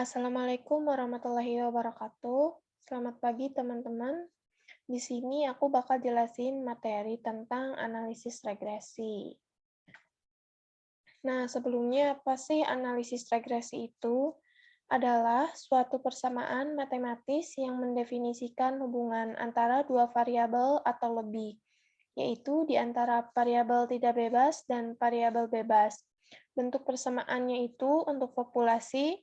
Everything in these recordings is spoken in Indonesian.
Assalamualaikum warahmatullahi wabarakatuh. Selamat pagi teman-teman. Di sini aku bakal jelasin materi tentang analisis regresi. Nah, sebelumnya apa sih analisis regresi itu? Adalah suatu persamaan matematis yang mendefinisikan hubungan antara dua variabel atau lebih, yaitu di antara variabel tidak bebas dan variabel bebas. Bentuk persamaannya itu untuk populasi,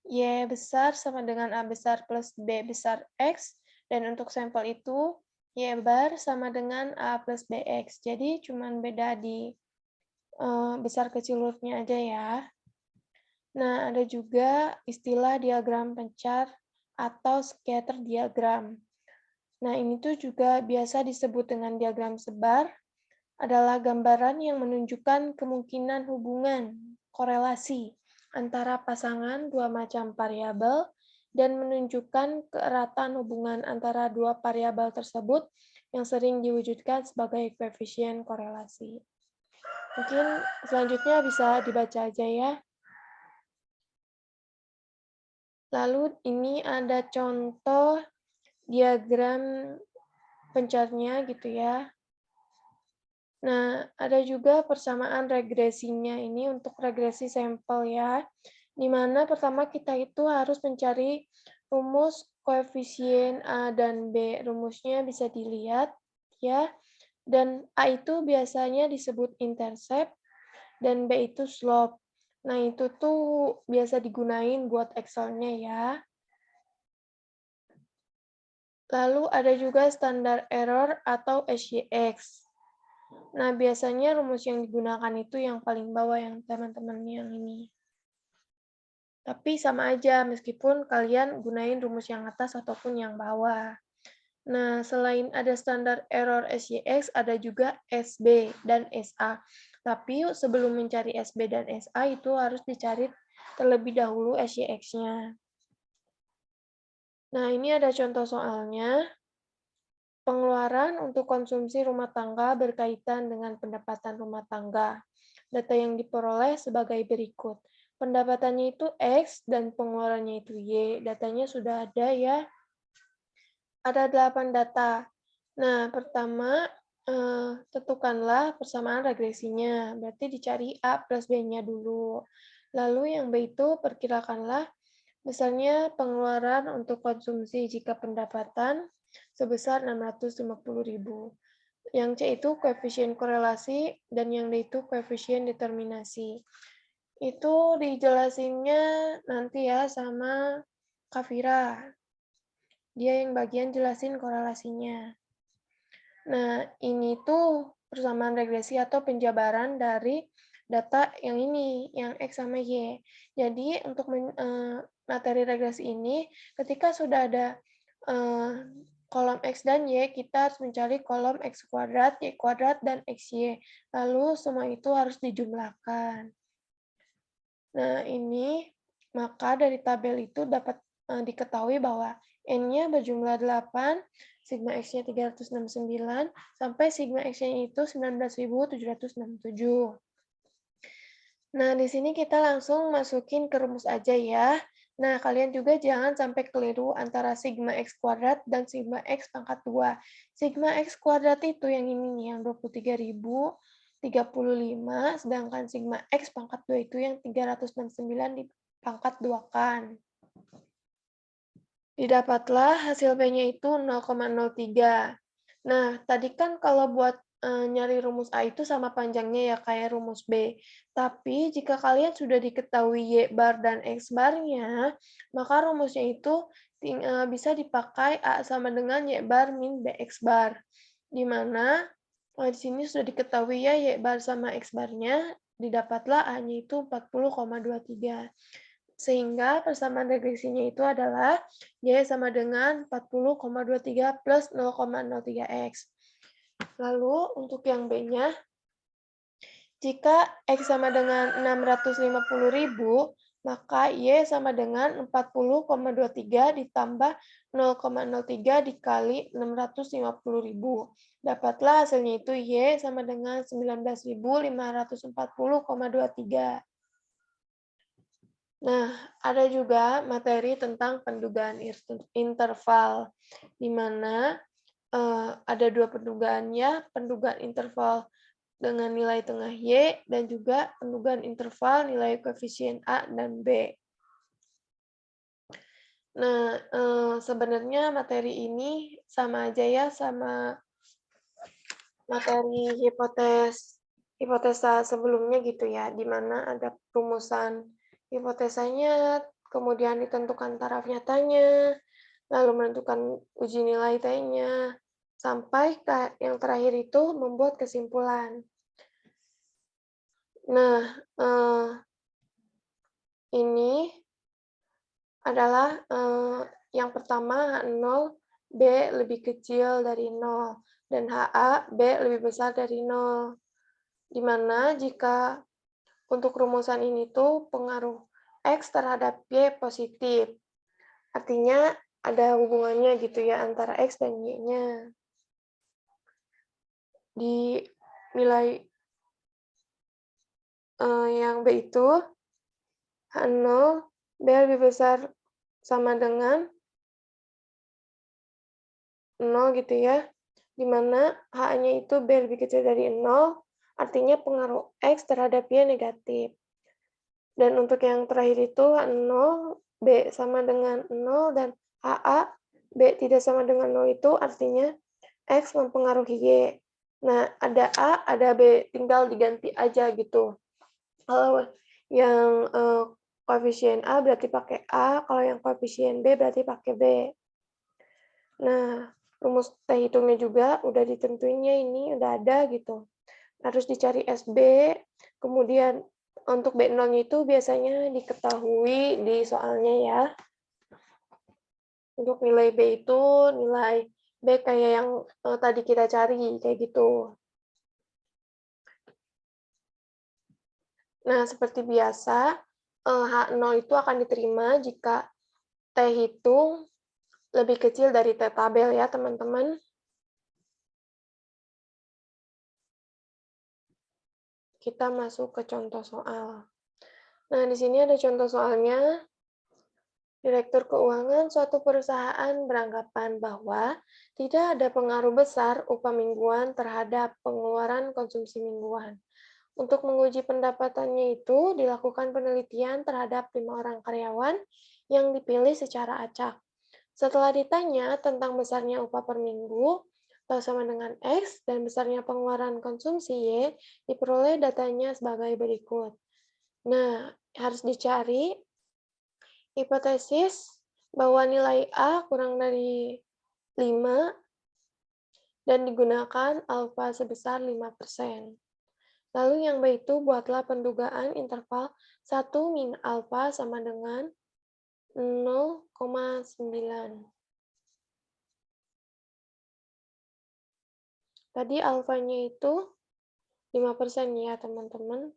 Y besar sama dengan A besar plus B besar X, dan untuk sampel itu, Y bar sama dengan A plus BX. Jadi, cuman beda di besar kecil hurufnya aja ya. Nah, ada juga istilah diagram pencar atau scatter diagram. Nah, ini tuh juga biasa disebut dengan diagram sebar, adalah gambaran yang menunjukkan kemungkinan hubungan, korelasi, antara pasangan dua macam variabel dan menunjukkan keeratan hubungan antara dua variabel tersebut yang sering diwujudkan sebagai koefisien korelasi. Mungkin selanjutnya bisa dibaca aja ya. Lalu ini ada contoh diagram pencarnya gitu ya. Nah, ada juga persamaan regresinya ini untuk regresi sampel ya, di mana pertama kita itu harus mencari rumus koefisien A dan B. Rumusnya bisa dilihat ya, dan A itu biasanya disebut intercept, dan B itu slope. Nah, itu tuh biasa digunain buat Excel-nya ya. Lalu ada juga standar error atau SYX. Nah, biasanya rumus yang digunakan itu yang paling bawah, yang teman-teman yang ini. Tapi sama aja, meskipun kalian gunain rumus yang atas ataupun yang bawah. Nah, selain ada standar error SYX, ada juga SB dan SA. Tapi yuk, sebelum mencari SB dan SA, itu harus dicari terlebih dahulu SYX-nya. Nah, ini ada contoh soalnya. Pengeluaran untuk konsumsi rumah tangga berkaitan dengan pendapatan rumah tangga. Data yang diperoleh sebagai berikut. Pendapatannya itu X dan pengeluarannya itu Y. Datanya sudah ada ya. Ada 8 data. Nah, pertama, tentukanlah persamaan regresinya. Berarti dicari A plus B-nya dulu. Lalu yang B itu perkirakanlah besarnya pengeluaran untuk konsumsi jika pendapatan sebesar 650.000. Yang C itu koefisien korelasi, dan yang D itu koefisien determinasi. Itu dijelasinnya nanti ya sama Kafira. Dia yang bagian jelasin korelasinya. Nah, ini tuh persamaan regresi atau penjabaran dari data yang ini, yang X sama Y. Jadi, untuk materi regresi ini, ketika sudah ada kolom X dan Y, kita harus mencari kolom X kuadrat, Y kuadrat, dan XY. Lalu, semua itu harus dijumlahkan. Nah, ini, maka dari tabel itu dapat diketahui bahwa N-nya berjumlah 8, sigma X-nya 369, sampai sigma X-nya itu 19.767. Nah, di sini kita langsung masukin ke rumus aja ya. Nah, kalian juga jangan sampai keliru antara sigma X kuadrat dan sigma X pangkat 2. Sigma X kuadrat itu yang ini nih, yang 23.035, sedangkan sigma X pangkat 2 itu yang 369 dipangkat 2-kan. Didapatlah hasil B-nya itu 0,03. Nah, tadi kan kalau buat nyari rumus A itu sama panjangnya ya, kayak rumus B. Tapi jika kalian sudah diketahui Y bar dan X barnya, maka rumusnya itu bisa dipakai A sama dengan Y bar min BX bar. Di mana di sini sudah diketahui ya Y bar sama X barnya, didapatlah A-nya itu 40,23. Sehingga persamaan regresinya itu adalah Y sama dengan 40,23 plus 0,03X. Lalu untuk yang B-nya, jika X sama dengan 650.000, maka Y sama dengan 40,23 ditambah 0,03 dikali 650.000. Dapatlah hasilnya itu Y sama dengan 19.540,23. Nah, ada juga materi tentang pendugaan interval, di mana ada dua pendugaannya, pendugaan interval dengan nilai tengah Y, dan juga pendugaan interval nilai koefisien A dan B. Nah, sebenarnya materi ini sama aja ya sama materi hipotesa sebelumnya gitu ya, di mana ada rumusan hipotesanya, kemudian ditentukan taraf nyatanya, lalu menentukan uji nilai T-nya, sampai yang terakhir itu membuat kesimpulan. Nah, ini adalah yang pertama H0, B lebih kecil dari 0, dan HA, B lebih besar dari 0. Di mana jika untuk rumusan ini tuh pengaruh X terhadap Y positif. Artinya ada hubungannya gitu ya antara X dan Y-nya. Di nilai yang B itu H0, B lebih besar sama dengan 0 gitu ya, di mana H-nya itu B lebih kecil dari 0, artinya pengaruh X terhadap Y negatif. Dan untuk yang terakhir itu H0, B sama dengan 0, dan HA, B tidak sama dengan 0 itu artinya X mempengaruhi Y. Nah, ada A, ada B, tinggal diganti aja gitu. Kalau yang koefisien A berarti pakai A, kalau yang koefisien B berarti pakai B. Nah, rumus T hitungnya juga udah ditentuinnya ini, udah ada gitu. Harus dicari SB, kemudian untuk B0-nya itu biasanya diketahui di soalnya ya. Untuk nilai B itu nilai B kayak yang tadi kita cari, kayak gitu. Nah, seperti biasa, H0 itu akan diterima jika T hitung lebih kecil dari T tabel ya, teman-teman. Kita masuk ke contoh soal. Nah, di sini ada contoh soalnya. Direktur keuangan suatu perusahaan beranggapan bahwa tidak ada pengaruh besar upah mingguan terhadap pengeluaran konsumsi mingguan. Untuk menguji pendapatannya itu, dilakukan penelitian terhadap 5 orang karyawan yang dipilih secara acak. Setelah ditanya tentang besarnya upah per minggu, atau sama dengan X, dan besarnya pengeluaran konsumsi Y, diperoleh datanya sebagai berikut. Nah, harus dicari hipotesis bahwa nilai A kurang dari 5 dan digunakan alfa sebesar 5%. Lalu yang B itu buatlah pendugaan interval 1 min alfa sama dengan 0,9. Tadi alfanya itu 5% ya teman-teman.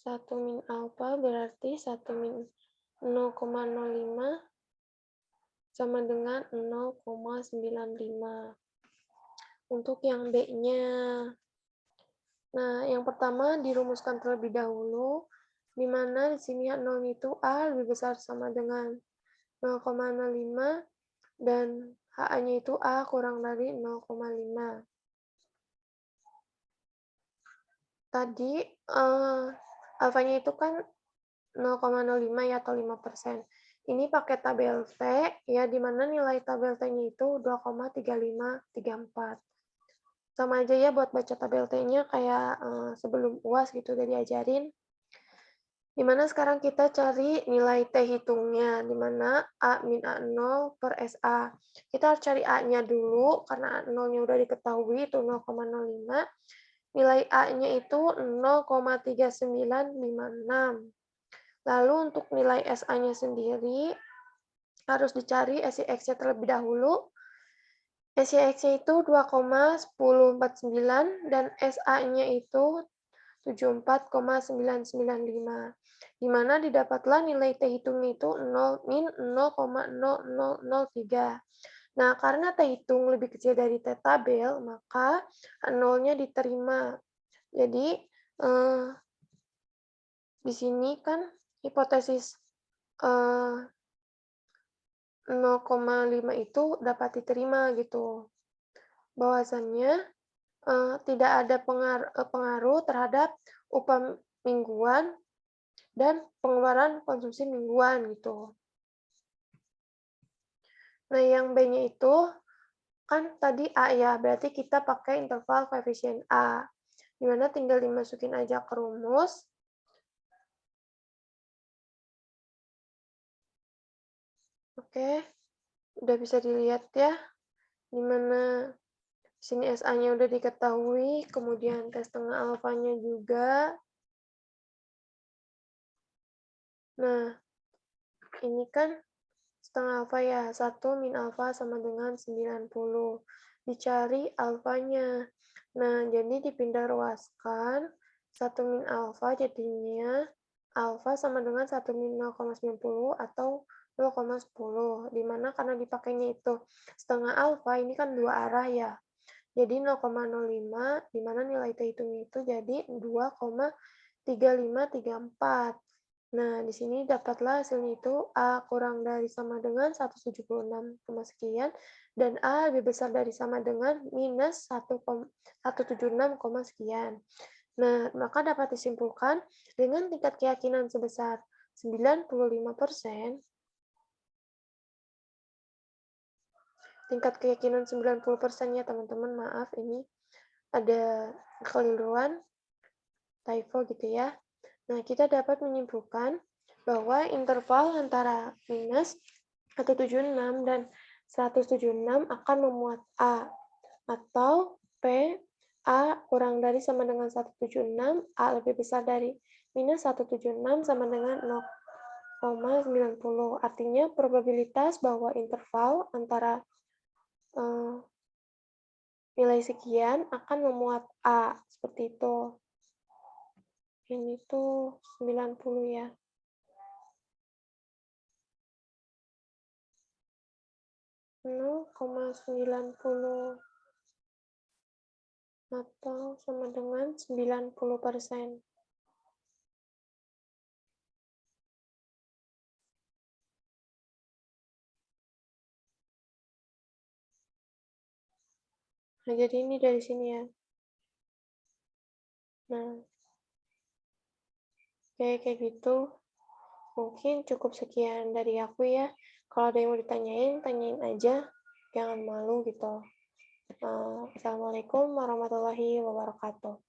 1 min alfa berarti 1 min 0,05 sama dengan 0,95. Untuk yang B-nya, nah yang pertama dirumuskan terlebih dahulu, di mana di sini 0 itu A lebih besar sama dengan 0,05 dan HA-nya itu A kurang dari 0,5. Tadi alfanya itu kan 0,05 ya atau 5%. Ini pakai tabel T ya, di mana nilai tabel T-nya itu 2,3534. Sama aja ya buat baca tabel T-nya kayak sebelum UAS gitu udah diajarin. Dimana sekarang kita cari nilai T hitungnya, dimana A min A0 per SA. Kita harus cari A-nya dulu, karena A0-nya udah diketahui, itu 0,05. Nilai A-nya itu 0,3956. Lalu untuk nilai SA-nya sendiri, harus dicari SIX-nya terlebih dahulu. SIX-nya itu 2,1049 dan SA-nya itu 74,995, di mana didapatlah nilai T hitungnya itu 0 min 0,0003. Nah, karena T hitung lebih kecil dari T tabel, maka 0-nya diterima. Jadi, di sini kan hipotesis 0,5 itu dapat diterima gitu. Bahwasannya tidak ada pengaruh terhadap upah mingguan dan pengeluaran konsumsi mingguan gitu. Nah, yang B-nya itu kan tadi A ya, berarti kita pakai interval koefisien A, di mana tinggal dimasukin aja ke rumus. Oke, udah bisa dilihat ya, di mana sini SA-nya udah diketahui, kemudian T setengah alfanya juga. Nah, ini kan setengah alfa ya, 1 min alfa sama dengan 90. Dicari alfanya. Nah, jadi dipindah ruaskan, 1 min alfa jadinya alfa sama dengan 1 min 0,90 atau 0,10. Dimana karena dipakainya itu setengah alfa, ini kan dua arah ya. Jadi 0,05, dimana nilai T hitungnya itu jadi 2,3534. Nah, di sini dapatlah hasilnya itu A kurang dari sama dengan 176, sekian, dan A lebih besar dari sama dengan minus 176, sekian. Nah, maka dapat disimpulkan dengan tingkat keyakinan sebesar 95%, tingkat keyakinan 90% ya teman-teman, maaf ini ada kekeliruan, typo gitu ya. Nah, kita dapat menyimpulkan bahwa interval antara minus 176 dan 176 akan memuat A, atau P, A kurang dari sama dengan 176, A lebih besar dari minus 176 sama dengan 0,90. Artinya probabilitas bahwa interval antara nilai sekian akan memuat A, seperti itu. Ini tuh 90 ya. 0,90 atau sama dengan 90%. Nah, jadi ini dari sini ya. Nah, kayak gitu. Mungkin cukup sekian dari aku ya. Kalau ada yang mau ditanyain, tanyain aja. Jangan malu gitu. Assalamualaikum warahmatullahi wabarakatuh.